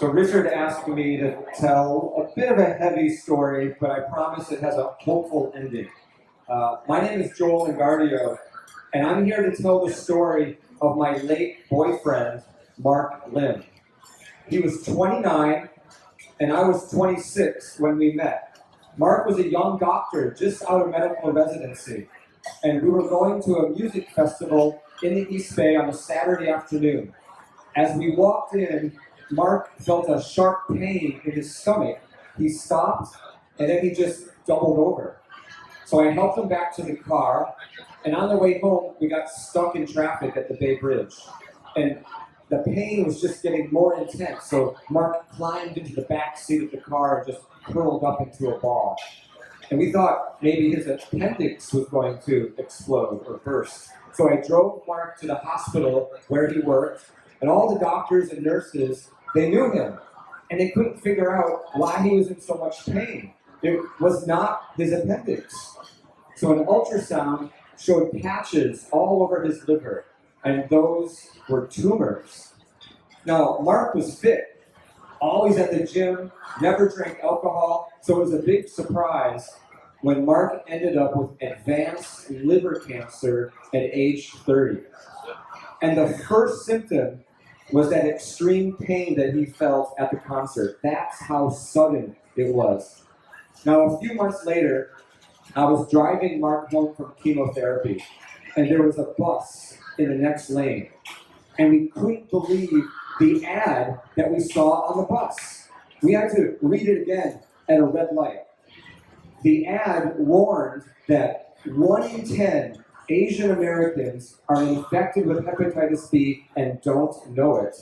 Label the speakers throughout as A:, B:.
A: So Richard asked me to tell a bit of a heavy story, but I promise it has a hopeful ending. My name is Joel Engardio, and I'm here to tell the story of my late boyfriend, Mark Lim. He was 29, and I was 26 when we met. Mark was a young doctor just out of medical residency, and we were going to a music festival in the East Bay on a Saturday afternoon. As we walked in, Mark felt a sharp pain in his stomach. He stopped, and then he just doubled over. So I helped him back to the car, and on the way home, we got stuck in traffic at the Bay Bridge. And the pain was just getting more intense, so Mark climbed into the back seat of the car and just curled up into a ball. And we thought maybe his appendix was going to explode or burst. So I drove Mark to the hospital where he worked, and all the doctors and nurses, they knew him, and they couldn't figure out why he was in so much pain. It was not his appendix. So an ultrasound showed patches all over his liver, and those were tumors. Now, Mark was fit, always at the gym, never drank alcohol, so it was a big surprise when Mark ended up with advanced liver cancer at age 30. And the first symptom was that extreme pain that he felt at the concert. That's how sudden it was. Now, a few months later, I was driving Mark home from chemotherapy, and there was a bus in the next lane. And we couldn't believe the ad that we saw on the bus. We had to read it again at a red light. The ad warned that 1 in 10 Asian Americans are infected with hepatitis B and don't know it,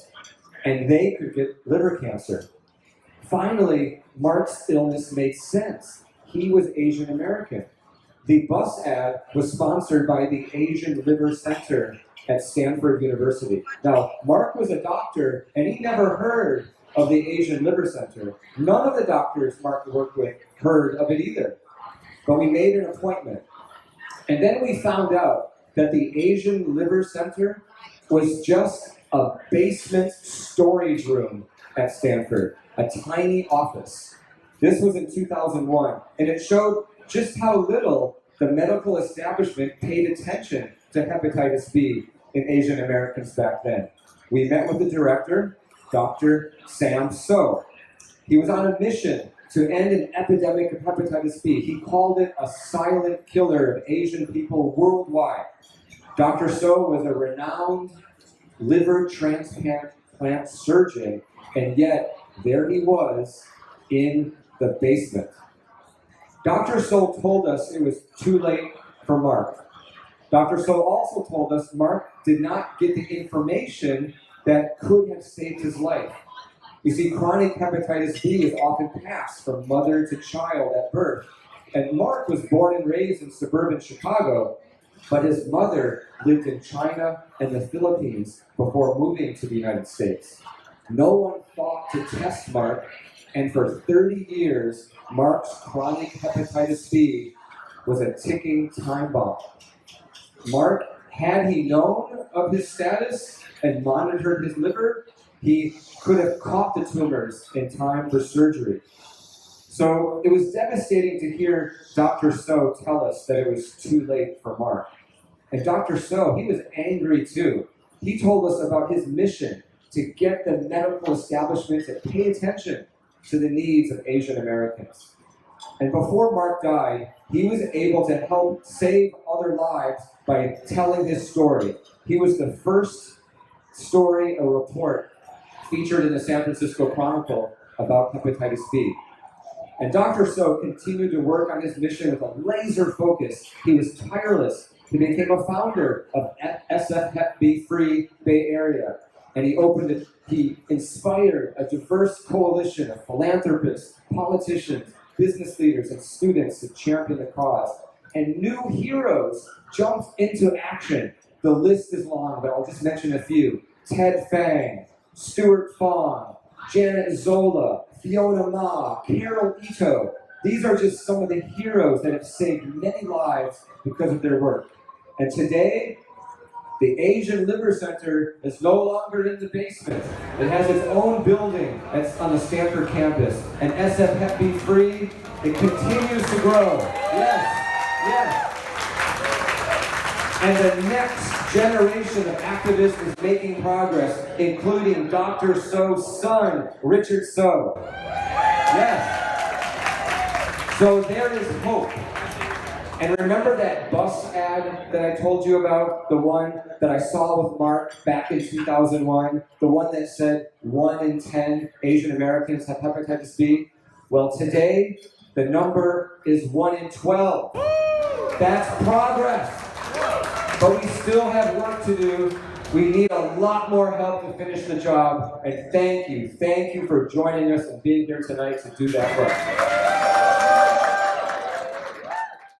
A: and they could get liver cancer. Finally, Mark's illness made sense. He was Asian American. The bus ad was sponsored by the Asian Liver Center at Stanford University. Now, Mark was a doctor, and he never heard of the Asian Liver Center. None of the doctors Mark worked with heard of it either. But we made an appointment. And then we found out that the Asian Liver Center was just a basement storage room at Stanford, a tiny office. This was in 2001, and it showed just how little the medical establishment paid attention to hepatitis B in Asian Americans back then. We met with the director, Dr. Sam So. He was on a mission to end an epidemic of hepatitis B. He called it a silent killer of Asian people worldwide. Dr. So was a renowned liver transplant surgeon, and yet there he was in the basement. Dr. So told us it was too late for Mark. Dr. So also told us Mark did not get the information that could have saved his life. You see, chronic hepatitis B is often passed from mother to child at birth. And Mark was born and raised in suburban Chicago, but his mother lived in China and the Philippines before moving to the United States. No one thought to test Mark, and for 30 years, Mark's chronic hepatitis B was a ticking time bomb. Mark, had he known of his status and monitored his liver, he could have caught the tumors in time for surgery. So it was devastating to hear Dr. So tell us that it was too late for Mark. And Dr. So, he was angry too. He told us about his mission to get the medical establishment to pay attention to the needs of Asian Americans. And before Mark died, he was able to help save other lives by telling his story. He was the first story, a report, featured in the San Francisco Chronicle about hepatitis B. And Dr. So continued to work on his mission with a laser focus. He was tireless. He became a founder of SF Hep B Free Bay Area. And he inspired a diverse coalition of philanthropists, politicians, business leaders, and students to champion the cause. And new heroes jumped into action. The list is long, but I'll just mention a few. Ted Fang, Stuart Fong, Janet Zola, Fiona Ma, Carol Ito. These are just some of the heroes that have saved many lives because of their work. And today, The Asian Liver Center is no longer in the basement. It has its own building that's on the Stanford campus. And SF Hep B free, it continues to grow. Yes, yes. And the next generation of activists is making progress, including Dr. So's son, Richard So. Yes. So there is hope. And remember that bus ad that I told you about? The one that I saw with Mark back in 2001? The one that said 1 in 10 Asian Americans have hepatitis B? Well, today, the number is 1 in 12. That's progress. But we still have work to do. We need a lot more help to finish the job. And thank you for joining us and being here tonight to do that work.